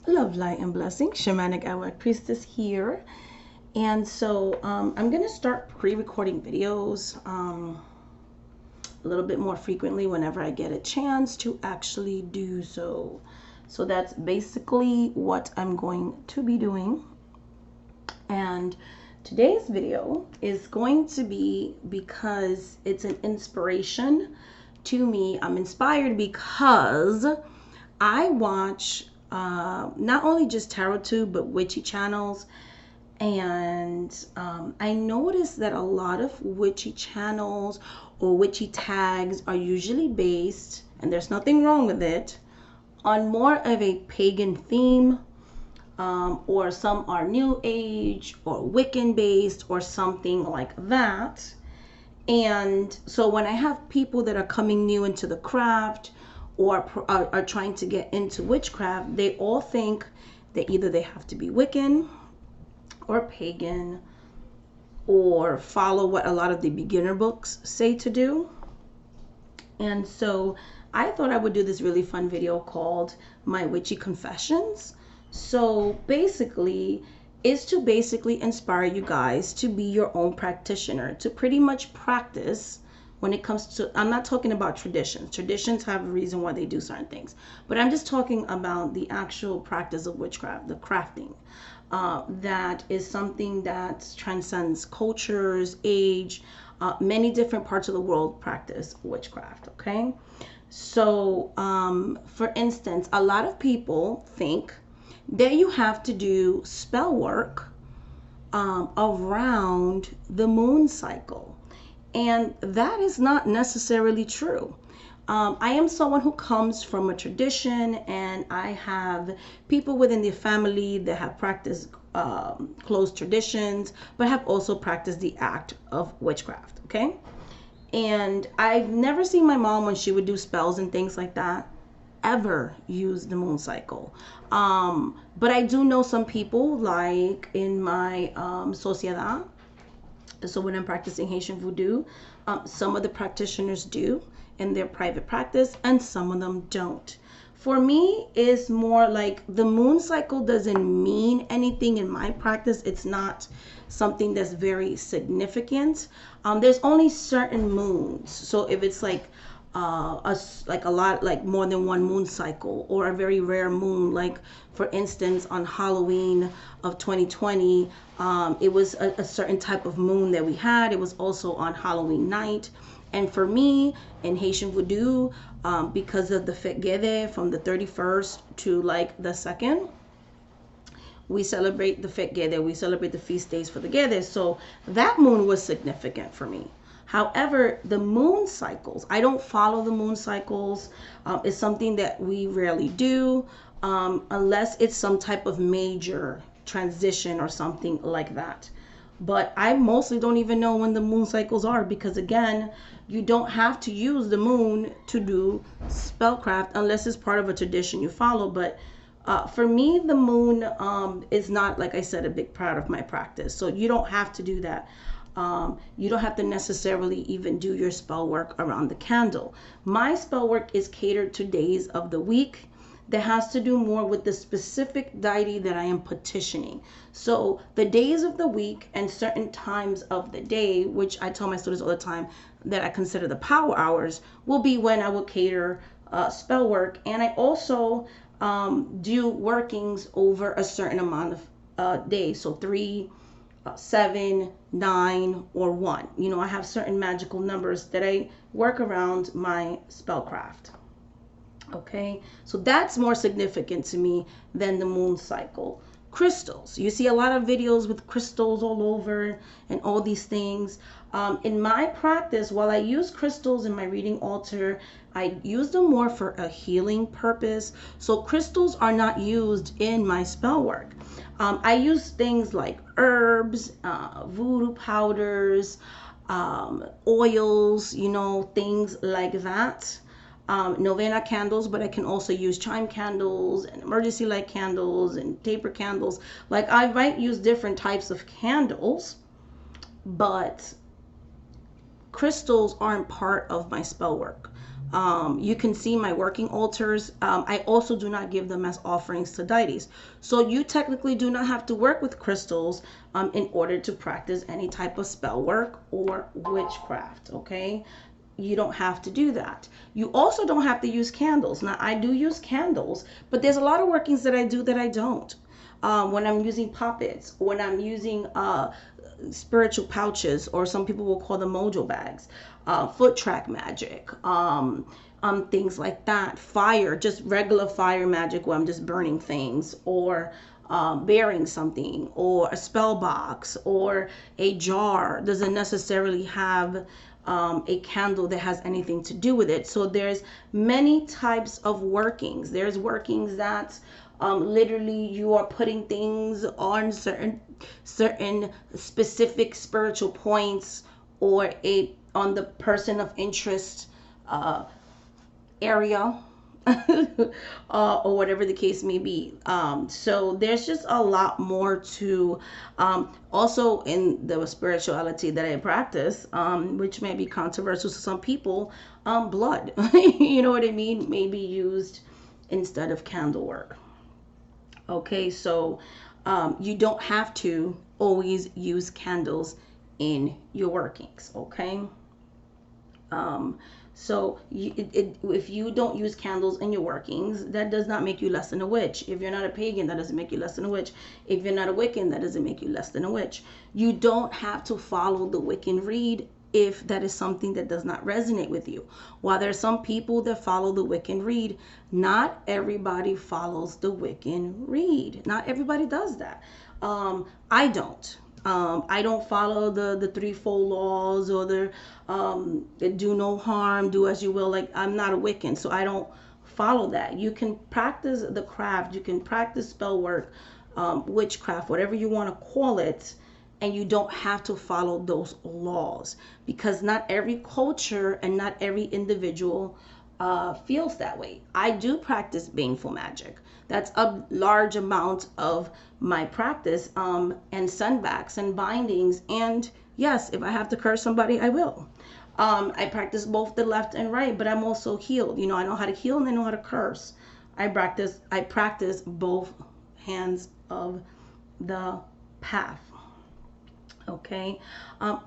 Love, light, and blessing. Shamanic Alec Priestess here. And so I'm going to start pre-recording videos a little bit more frequently whenever I get a chance to actually do so. So that's basically what I'm going to be doing. And today's video is going to be because it's an inspiration to me. I'm inspired because I watch not only just tarot tube but witchy channels, and I noticed that a lot of witchy channels or witchy tags are usually based, and there's nothing wrong with it, on more of a pagan theme, or some are new age or Wiccan based or something like that. And so when I have people that are coming new into the craft or are trying to get into witchcraft, they all think that either they have to be Wiccan or pagan or follow what a lot of the beginner books say to do. And so I thought I would do this really fun video called My Witchy Confessions. So basically, is to basically inspire you guys to be your own practitioner, to pretty much practice when it comes to, I'm not talking about traditions. Traditions have a reason why they do certain things, but I'm just talking about the actual practice of witchcraft, the crafting. That is something that transcends cultures, age, many different parts of the world practice witchcraft, okay? So, for instance, a lot of people think that you have to do spell work around the moon cycle. And that is not necessarily true. I am someone who comes from a tradition, and I have people within the family that have practiced close traditions, but have also practiced the act of witchcraft, okay? And I've never seen my mom, when she would do spells and things like that, ever use the moon cycle. But I do know some people, like in my sociedad. So when I'm practicing Haitian voodoo, some of the practitioners do in their private practice, and some of them don't. For me, it's more like the moon cycle doesn't mean anything in my practice. It's not something that's very significant. There's only certain moons. So if it's like like a lot, like more than one moon cycle, or a very rare moon, like for instance on Halloween of 2020, it was a certain type of moon that we had. It was also on Halloween night. And for me, in Haitian voodoo, because of the Fête Guédé from the 31st to like the 2nd, we celebrate the Fête Guédé. We celebrate the feast days for the Guédé. So that moon was significant for me. However, the moon cycles, I don't follow the moon cycles. It's something that we rarely do, unless it's some type of major transition or something like that. But I mostly don't even know when the moon cycles are, because again, you don't have to use the moon to do spellcraft unless it's part of a tradition you follow. But for me, the moon is not, like I said, a big part of my practice. So you don't have to do that. You don't have to necessarily even do your spell work around the candle. My spell work is catered to days of the week that has to do more with the specific deity that I am petitioning. So the days of the week and certain times of the day, which I tell my students all the time that I consider the power hours, will be when I will cater spell work. And I also do workings over a certain amount of days. So 3, 7, 9, or 1. You know, I have certain magical numbers that I work around my spellcraft. Okay, so that's more significant to me than the moon cycle. Crystals, you see a lot of videos with crystals all over and all these things. In my practice, while I use crystals in my reading altar, I use them more for a healing purpose. So crystals are not used in my spell work. I use things like herbs, voodoo powders, oils, you know, things like that. Novena candles, but I can also use chime candles and emergency light candles and taper candles. Like I might use different types of candles, but crystals aren't part of my spell work. You can see my working altars. I also do not give them as offerings to deities. So you technically do not have to work with crystals in order to practice any type of spell work or witchcraft, okay? You don't have to do that. You also don't have to use candles. Now, I do use candles, but there's a lot of workings that I do that I don't. When I'm using puppets, when I'm using spiritual pouches, or some people will call them mojo bags, foot track magic, things like that. Fire, just regular fire magic where I'm just burning things, or bearing something, or a spell box, or a jar doesn't necessarily have a candle that has anything to do with it. So there's many types of workings. There's workings that literally you are putting things on certain specific spiritual points, or on the person of interest area, or whatever the case may be. So there's just a lot more to also in the spirituality that I practice, which may be controversial to some people. Blood, you know what I mean, may be used instead of candle work. Okay, so you don't have to always use candles in your workings, okay? So if you don't use candles in your workings, that does not make you less than a witch. If you're not a pagan, that doesn't make you less than a witch. If you're not a Wiccan, that doesn't make you less than a witch. You don't have to follow the Wiccan read if that is something that does not resonate with you. While there are some people that follow the Wiccan read, not everybody follows the Wiccan read. Not everybody does that. I don't. I don't follow the threefold laws, or the do no harm, do as you will. Like, I'm not a Wiccan, so I don't follow that. You can practice the craft, you can practice spell work, witchcraft, whatever you want to call it, and you don't have to follow those laws, because not every culture and not every individual feels that way. I do practice baneful magic. That's a large amount of my practice, and sendbacks and bindings. And yes, if I have to curse somebody, I will. I practice both the left and right, but I'm also healed. You know, I know how to heal and I know how to curse. I practice both hands of the path. Okay.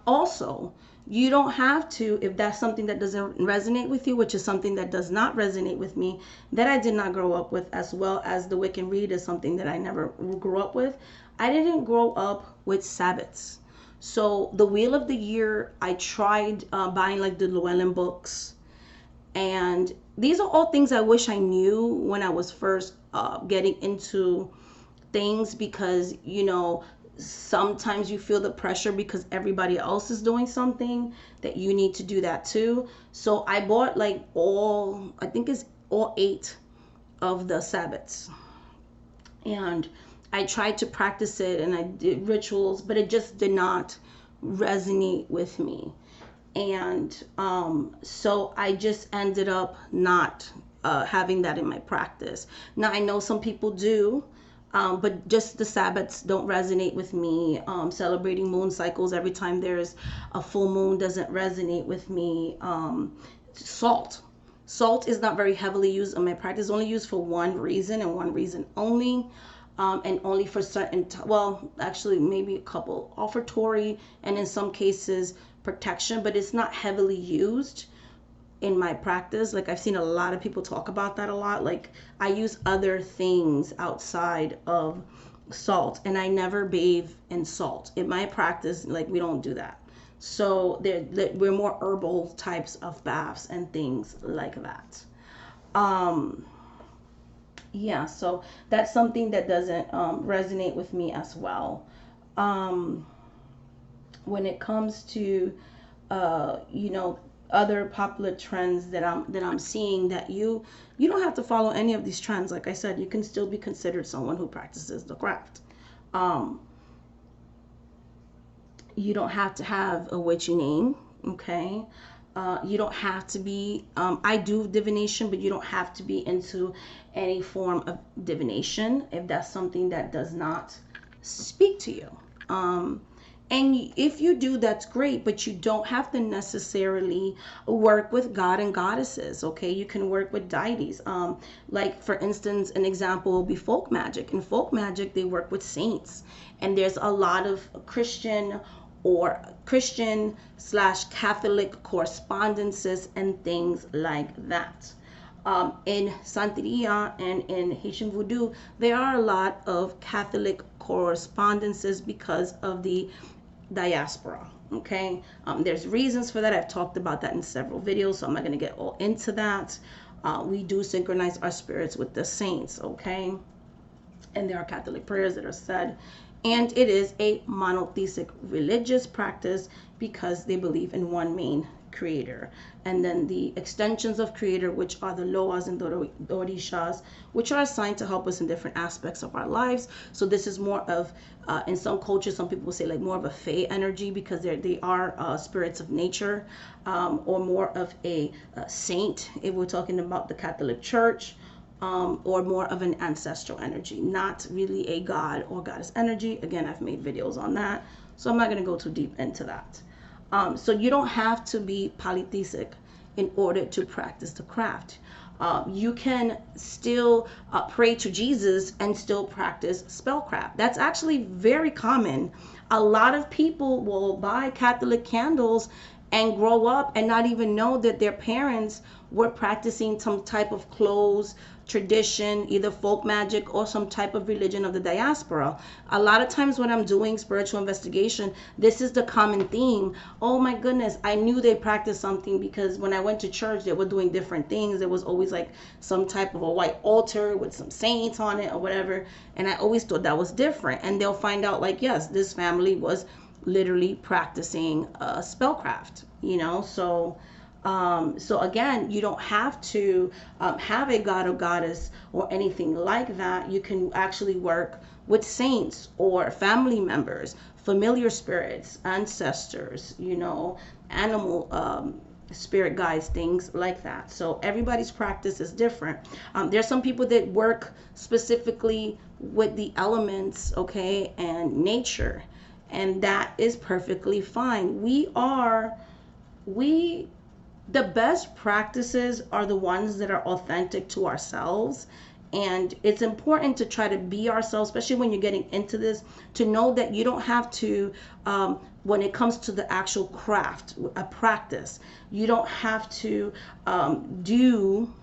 Also, you don't have to, if that's something that doesn't resonate with you, which is something that does not resonate with me, that I did not grow up with, as well as the Wiccan read is something that I never grew up with. I didn't grow up with Sabbats. So the Wheel of the Year, I tried buying like the Llewellyn books. And these are all things I wish I knew when I was first getting into things, because, you know, sometimes you feel the pressure because everybody else is doing something that you need to do that too. So I bought like I think it's all 8 of the Sabbats, and I tried to practice it and I did rituals, but it just did not resonate with me. And so I just ended up not having that in my practice. Now I know some people do, but just the Sabbats don't resonate with me. Celebrating moon cycles every time there's a full moon doesn't resonate with me. Salt. Salt is not very heavily used in my practice. It's only used for one reason and one reason only. And only for certain, well, actually maybe a couple, offertory, and in some cases protection, but it's not heavily used in my practice. Like, I've seen a lot of people talk about that a lot. Like, I use other things outside of salt, and I never bathe in salt in my practice. Like, we don't do that. So we're more herbal types of baths and things like that. Yeah, so that's something that doesn't resonate with me as well. When it comes to you know, other popular trends that I'm seeing, that you don't have to follow any of these trends. Like I said, you can still be considered someone who practices the craft. You don't have to have a witchy name, okay? You don't have to be, I do divination, but you don't have to be into any form of divination if that's something that does not speak to you. And if you do, that's great, but you don't have to necessarily work with god and goddesses. Okay, you can work with deities. Like for instance, an example will be folk magic. In folk magic, they work with saints, and there's a lot of Christian slash Catholic correspondences and things like that. In Santeria and in Haitian Voodoo, there are a lot of Catholic correspondences because of the diaspora. Okay, there's reasons for that. I've talked about that in several videos, so I'm not going to get all into that. We do synchronize our spirits with the saints. Okay, and there are Catholic prayers that are said, and it is a monotheistic religious practice because they believe in one main creator, and then the extensions of creator, which are the loas and orishas, which are assigned to help us in different aspects of our lives. So this is more of in some cultures, some people will say like more of a fae energy because they are spirits of nature, or more of a saint if we're talking about the Catholic Church, or more of an ancestral energy, not really a god or goddess energy. Again, I've made videos on that, so I'm not going to go too deep into that. So you don't have to be polytheistic in order to practice the craft. You can still pray to Jesus and still practice spellcraft. That's actually very common. A lot of people will buy Catholic candles and grow up and not even know that their parents were practicing some type of closed tradition, either folk magic or some type of religion of the diaspora. A lot of times when I'm doing spiritual investigation, this is the common theme. Oh my goodness, I knew they practiced something because when I went to church, they were doing different things. There was always like some type of a white altar with some saints on it or whatever. And I always thought that was different. And they'll find out like, yes, this family was literally practicing spellcraft, so again, you don't have to have a god or goddess or anything like that. You can actually work with saints or family members, familiar spirits, ancestors, animal spirit guides, things like that. So everybody's practice is different. There's some people that work specifically with the elements, okay, and nature, and that is perfectly fine. The best practices are the ones that are authentic to ourselves. And it's important to try to be ourselves, especially when you're getting into this, to know that you don't have to, when it comes to the actual craft, a practice, you don't have to do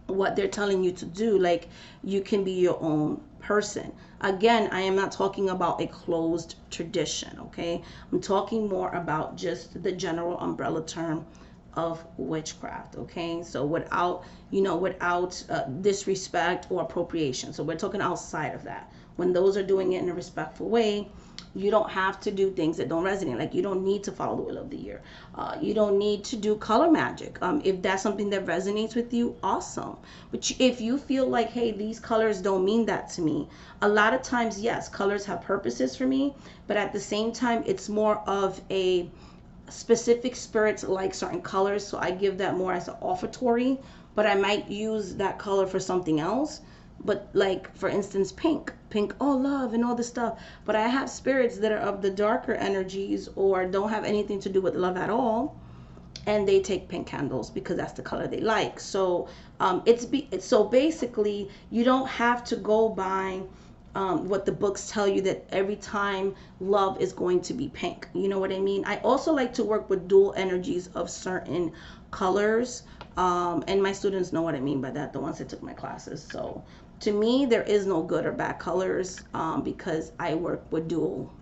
what they're telling you to do. Like, you can be your own person. Again, I am not talking about a closed tradition, okay? I'm talking more about just the general umbrella term of witchcraft. Okay, so without disrespect or appropriation. So we're talking outside of that. When those are doing it in a respectful way, you don't have to do things that don't resonate. Like, you don't need to follow the wheel of the year. You don't need to do color magic. If that's something that resonates with you, awesome. But if you feel like, hey, these colors don't mean that to me, a lot of times, yes, colors have purposes for me, but at the same time, it's more of a specific spirits like certain colors, so I give that more as an offertory, but I might use that color for something else. But like, for instance, pink, oh, love and all this stuff. But I have spirits that are of the darker energies or don't have anything to do with love at all, and they take pink candles because that's the color they like. So so basically, you don't have to go by what the books tell you that every time love is going to be pink. You know what I mean? I also like to work with dual energies of certain colors. And my students know what I mean by that, the ones that took my classes. So to me, there is no good or bad colors, because I work with dual.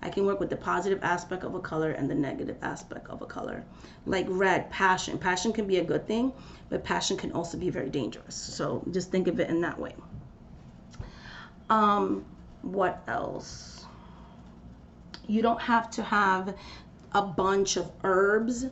I can work with the positive aspect of a color and the negative aspect of a color. Like red, passion. Passion can be a good thing, but passion can also be very dangerous. So just think of it in that way. What else? You don't have to have a bunch of herbs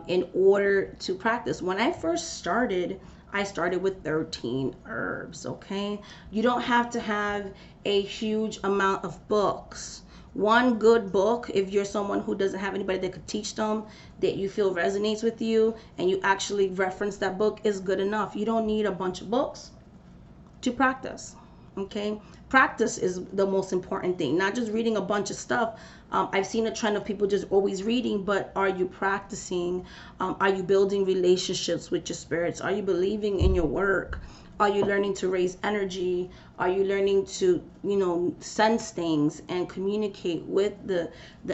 in order to practice. When I first started, I started with 13 herbs, okay? You don't have to have a huge amount of books. One good book, if you're someone who doesn't have anybody that could teach them, that you feel resonates with you, and you actually reference that book, is good enough. You don't need a bunch of books to practice. Okay, practice is the most important thing, not just reading a bunch of stuff. I've seen a trend of people just always reading, but are you practicing? Are you building relationships with your spirits? Are you believing in your work? Are you learning to raise energy? Are you learning to, sense things and communicate with the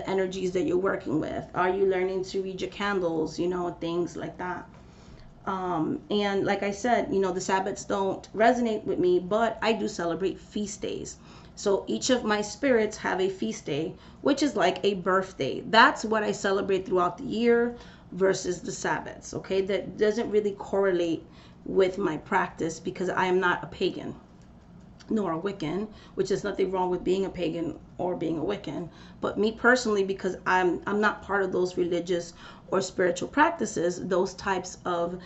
energies that you're working with? Are you learning to read your candles, things like that? And like I said, the Sabbaths don't resonate with me, but I do celebrate feast days. So each of my spirits have a feast day, which is like a birthday. That's what I celebrate throughout the year versus the Sabbaths. Okay, that doesn't really correlate with my practice because I am not a pagan nor a Wiccan, which is nothing wrong with being a pagan or being a Wiccan. But me personally, because I'm not part of those religious or spiritual practices, those types of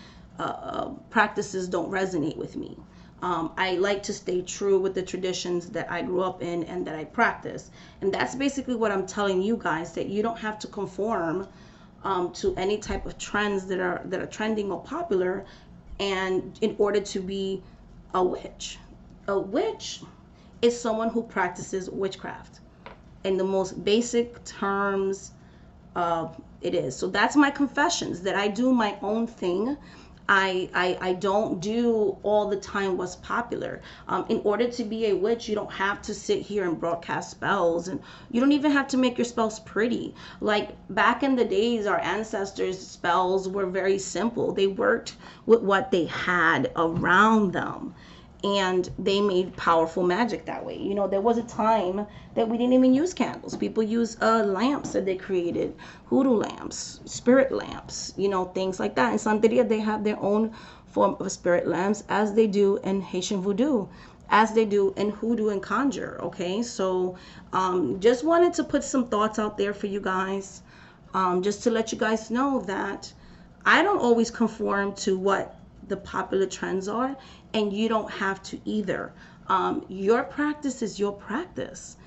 practices don't resonate with me. I like to stay true with the traditions that I grew up in and that I practice. And that's basically what I'm telling you guys, that you don't have to conform to any type of trends that are trending or popular, and in order to be a witch. A witch is someone who practices witchcraft in the most basic terms. It is. So that's my confessions, that I do my own thing. I don't do all the time what's popular. In order to be a witch, you don't have to sit here and broadcast spells, and you don't even have to make your spells pretty. Like back in the days, our ancestors' spells were very simple. They worked with what they had around them, and they made powerful magic that way. There was a time that we didn't even use candles. People use lamps that they created, hoodoo lamps, spirit lamps, things like that. In Santeria, they have their own form of spirit lamps, as they do in Haitian voodoo, as they do in hoodoo and conjure. Okay, so just wanted to put some thoughts out there for you guys, just to let you guys know that I don't always conform to what the popular trends are, and you don't have to either. Your practice is your practice,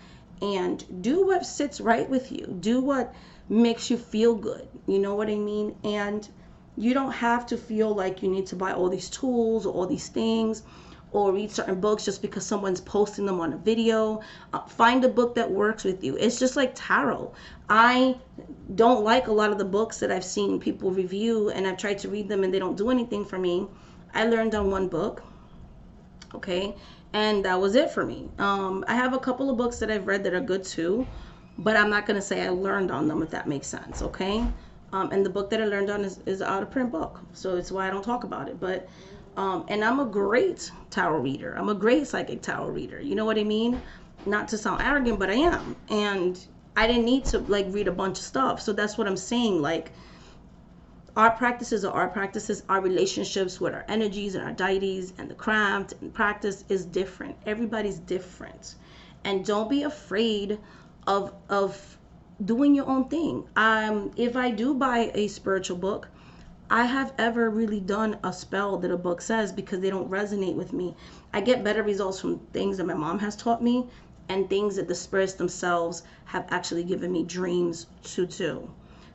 and do what sits right with you. Do what makes you feel good. You know what I mean? And you don't have to feel like you need to buy all these tools or all these things or read certain books just because someone's posting them on a video. Find a book that works with you. It's just like tarot. I don't like a lot of the books that I've seen people review, and I've tried to read them and they don't do anything for me. I learned on one book, okay, and that was it for me. I have a couple of books that I've read that are good too, but I'm not going to say I learned on them, if that makes sense, okay? And the book that I learned on is an out of print book, so it's why I don't talk about it. But and I'm a great tarot reader. I'm a great psychic tarot reader. You know what I mean? Not to sound arrogant, but I am. And I didn't need to like read a bunch of stuff. So that's what I'm saying. Like, our practices are our practices. Our relationships with our energies and our deities and the craft and practice is different. Everybody's different. And don't be afraid of doing your own thing. If I do buy a spiritual book, I have ever really done a spell that a book says because they don't resonate with me. I get better results from things that my mom has taught me and things that the spirits themselves have actually given me dreams to do.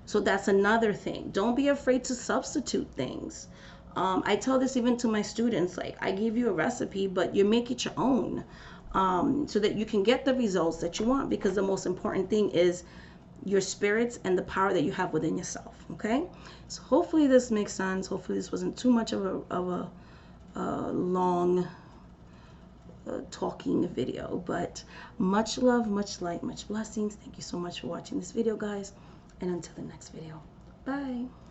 So that's another thing. Don't be afraid to substitute things. I tell this even to my students, like, I give you a recipe, but you make it your own, so that you can get the results that you want, because the most important thing is your spirits and the power that you have within yourself. Okay, so hopefully this makes sense. Hopefully this wasn't too much of a long talking video, but much love, much light, much blessings. Thank you so much for watching this video, guys, and until the next video, bye.